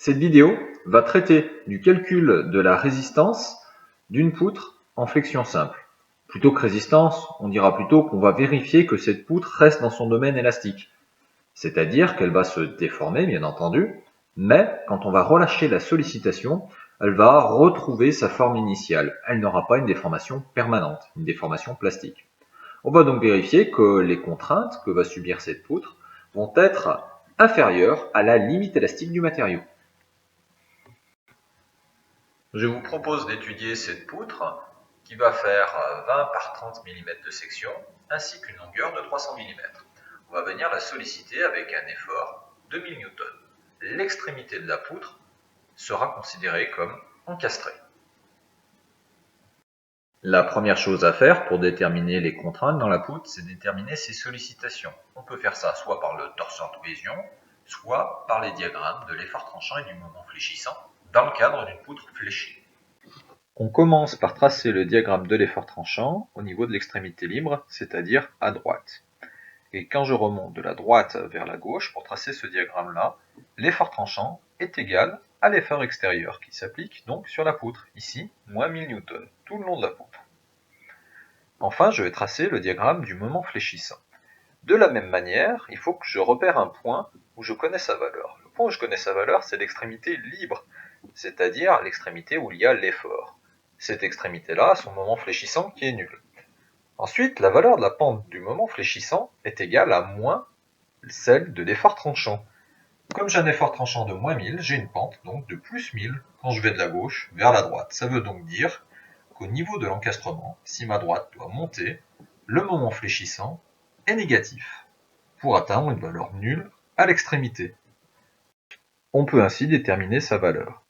Cette vidéo va traiter du calcul de la résistance d'une poutre en flexion simple. Plutôt que résistance, on dira plutôt qu'on va vérifier que cette poutre reste dans son domaine élastique. C'est-à-dire qu'elle va se déformer, bien entendu, mais quand on va relâcher la sollicitation, elle va retrouver sa forme initiale. Elle n'aura pas une déformation permanente, une déformation plastique. On va donc vérifier que les contraintes que va subir cette poutre vont être inférieures à la limite élastique du matériau. Je vous propose d'étudier cette poutre qui va faire 20 par 30 mm de section ainsi qu'une longueur de 300 mm. On va venir la solliciter avec un effort de 1000 N. L'extrémité de la poutre sera considérée comme encastrée. La première chose à faire pour déterminer les contraintes dans la poutre, c'est déterminer ses sollicitations. On peut faire ça soit par le torseur de cohésion, soit par les diagrammes de l'effort tranchant et du moment fléchissant dans le cadre d'une poutre fléchie. On commence par tracer le diagramme de l'effort tranchant au niveau de l'extrémité libre, c'est-à-dire à droite. Et quand je remonte de la droite vers la gauche pour tracer ce diagramme-là, l'effort tranchant est égal à l'effort extérieur qui s'applique donc sur la poutre, ici, moins 1000 N, tout le long de la poutre. Enfin, je vais tracer le diagramme du moment fléchissant. De la même manière, il faut que je repère un point où je connais sa valeur. Le point où je connais sa valeur, c'est l'extrémité libre, c'est-à-dire l'extrémité où il y a l'effort. Cette extrémité-là a son moment fléchissant qui est nul. Ensuite, la valeur de la pente du moment fléchissant est égale à moins celle de l'effort tranchant. Comme j'ai un effort tranchant de moins 1000, j'ai une pente donc de plus 1000 quand je vais de la gauche vers la droite. Ça veut donc dire qu'au niveau de l'encastrement, si ma droite doit monter, le moment fléchissant est négatif, pour atteindre une valeur nulle à l'extrémité. On peut ainsi déterminer sa valeur.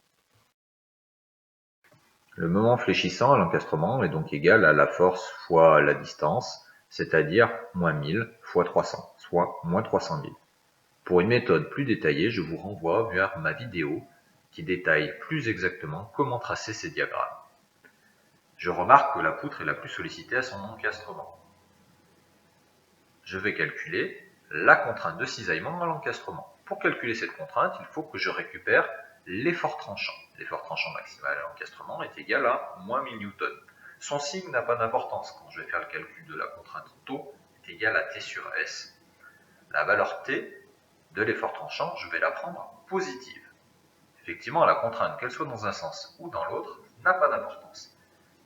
Le moment fléchissant à l'encastrement est donc égal à la force fois la distance, c'est-à-dire moins 1000 fois 300, soit moins 300 000. Pour une méthode plus détaillée, je vous renvoie vers ma vidéo qui détaille plus exactement comment tracer ces diagrammes. Je remarque que la poutre est la plus sollicitée à son encastrement. Je vais calculer la contrainte de cisaillement à l'encastrement. Pour calculer cette contrainte, il faut que je récupère l'effort tranchant. L'effort tranchant maximal à l'encastrement est égal à moins 1000 N. Son signe n'a pas d'importance quand je vais faire le calcul de la contrainte taux est égal à T sur S. La valeur T de l'effort tranchant, je vais la prendre positive. Effectivement, la contrainte, qu'elle soit dans un sens ou dans l'autre, n'a pas d'importance.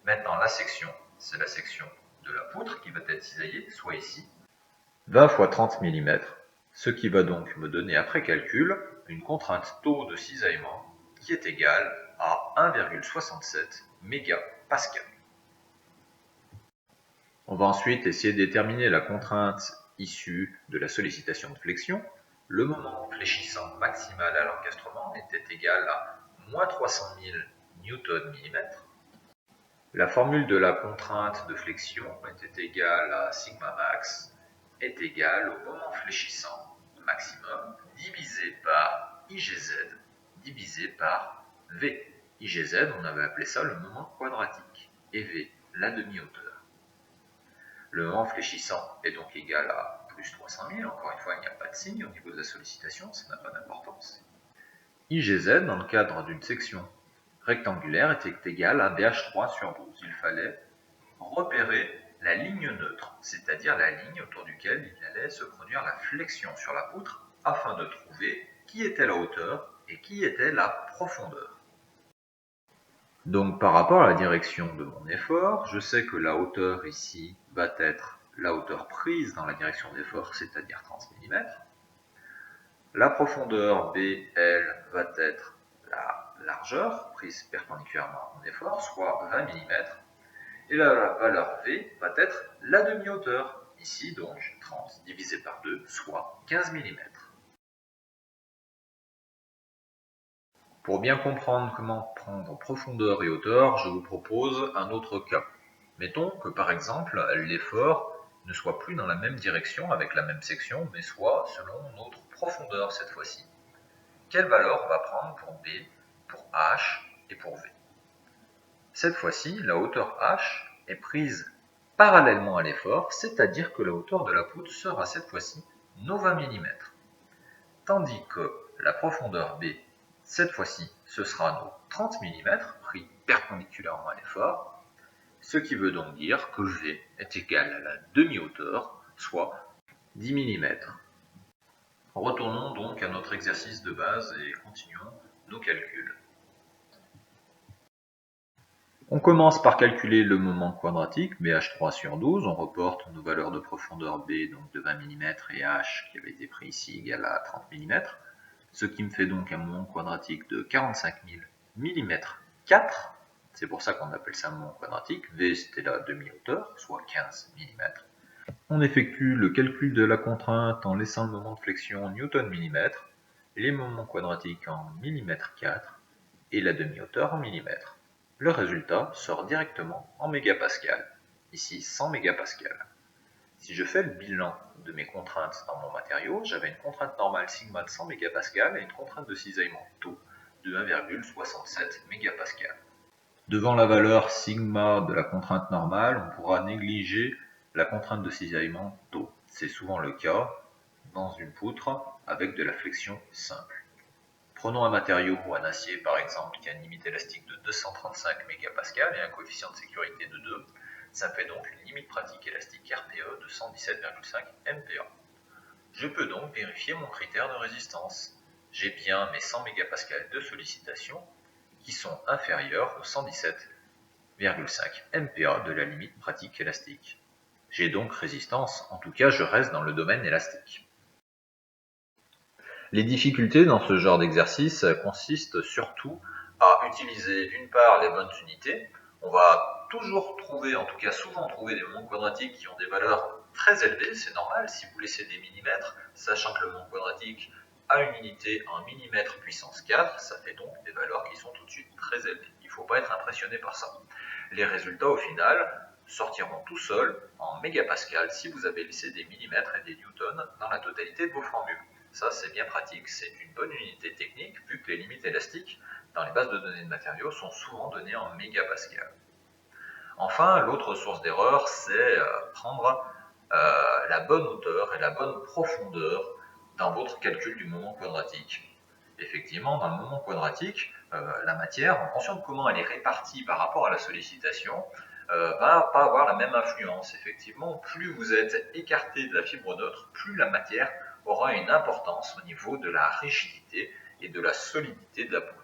Maintenant, la section, c'est la section de la poutre qui va être cisaillée, soit ici, 20 fois 30 mm, ce qui va donc me donner après calcul une contrainte taux de cisaillement qui est égale à 1,67 mégapascal. On va ensuite essayer de déterminer la contrainte issue de la sollicitation de flexion. Le moment fléchissant maximal à l'encastrement était égal à moins 300 000 Nm. La formule de la contrainte de flexion était égale à sigma max est égal au moment fléchissant maximum divisé par IGZ divisé par V. IGZ, on avait appelé ça le moment quadratique, et V, la demi-hauteur. Le moment fléchissant est donc égal à plus 300 000, encore une fois il n'y a pas de signe au niveau de la sollicitation, ça n'a pas d'importance. IGZ, dans le cadre d'une section rectangulaire, était égal à BH3 sur 12. Il fallait repérer la ligne neutre, c'est-à-dire la ligne autour duquel il allait se produire la flexion sur la poutre, afin de trouver qui était la hauteur et qui était la profondeur. Donc par rapport à la direction de mon effort, je sais que la hauteur ici va être la hauteur prise dans la direction d'effort, c'est-à-dire 30 mm. La profondeur BL va être la largeur prise perpendiculairement à mon effort, soit 20 mm. Et la valeur V va être la demi-hauteur, ici donc 30 divisé par 2, soit 15 mm. Pour bien comprendre comment prendre profondeur et hauteur, je vous propose un autre cas. Mettons que par exemple l'effort ne soit plus dans la même direction avec la même section, mais soit selon notre profondeur cette fois-ci. Quelle valeur on va prendre pour B, pour H et pour V? Cette fois-ci, la hauteur H est prise parallèlement à l'effort, c'est-à-dire que la hauteur de la poutre sera cette fois-ci nos 20 mm. Tandis que la profondeur B, Cette fois-ci, ce sera nos 30 mm pris perpendiculairement à l'effort, ce qui veut donc dire que V est égal à la demi-hauteur, soit 10 mm. Retournons donc à notre exercice de base et continuons nos calculs. On commence par calculer le moment quadratique, BH3 sur 12, on reporte nos valeurs de profondeur B donc de 20 mm et H qui avait été pris ici égal à 30 mm, ce qui me fait donc un moment quadratique de 45 000 mm 4, c'est pour ça qu'on appelle ça un moment quadratique, V c'était la demi-hauteur, soit 15 mm. On effectue le calcul de la contrainte en laissant le moment de flexion en Newton-mm, les moments quadratiques en mm4 et la demi-hauteur en mm. Le résultat sort directement en mégapascal, ici 100 mégapascal. Si je fais le bilan de mes contraintes dans mon matériau, j'avais une contrainte normale sigma de 100 mégapascal et une contrainte de cisaillement taux de 1,67 mégapascal. Devant la valeur sigma de la contrainte normale, on pourra négliger la contrainte de cisaillement taux. C'est souvent le cas dans une poutre avec de la flexion simple. Prenons un matériau, un acier par exemple, qui a une limite élastique de 235 mégapascal et un coefficient de sécurité de 2. Ça fait donc une limite pratique élastique RPE de 117,5 MPa. Je peux donc vérifier mon critère de résistance. J'ai bien mes 100 mégapascal de sollicitation qui sont inférieurs aux 117,5 MPa de la limite pratique élastique. J'ai donc résistance, en tout cas je reste dans le domaine élastique. Les difficultés dans ce genre d'exercice consistent surtout à utiliser d'une part les bonnes unités. On va toujours trouver, en tout cas souvent trouver des moments quadratiques qui ont des valeurs très élevées, c'est normal si vous laissez des millimètres, sachant que le moment quadratique a une unité en millimètres puissance 4, ça fait donc des valeurs qui sont tout de suite très élevées. Il ne faut pas être impressionné par ça. Les résultats au final sortiront tout seuls en mégapascal si vous avez laissé des millimètres et des newtons dans la totalité de vos formules. Ça, c'est bien pratique, c'est une bonne unité technique vu que les limites élastiques dans les bases de données de matériaux sont souvent données en mégapascal. Enfin, l'autre source d'erreur, c'est prendre la bonne hauteur et la bonne profondeur dans votre calcul du moment quadratique. Effectivement, dans le moment quadratique, la matière, en fonction de comment elle est répartie par rapport à la sollicitation, va pas avoir la même influence. Effectivement, plus vous êtes écarté de la fibre neutre, plus la matière aura une importance au niveau de la rigidité et de la solidité de la poutre.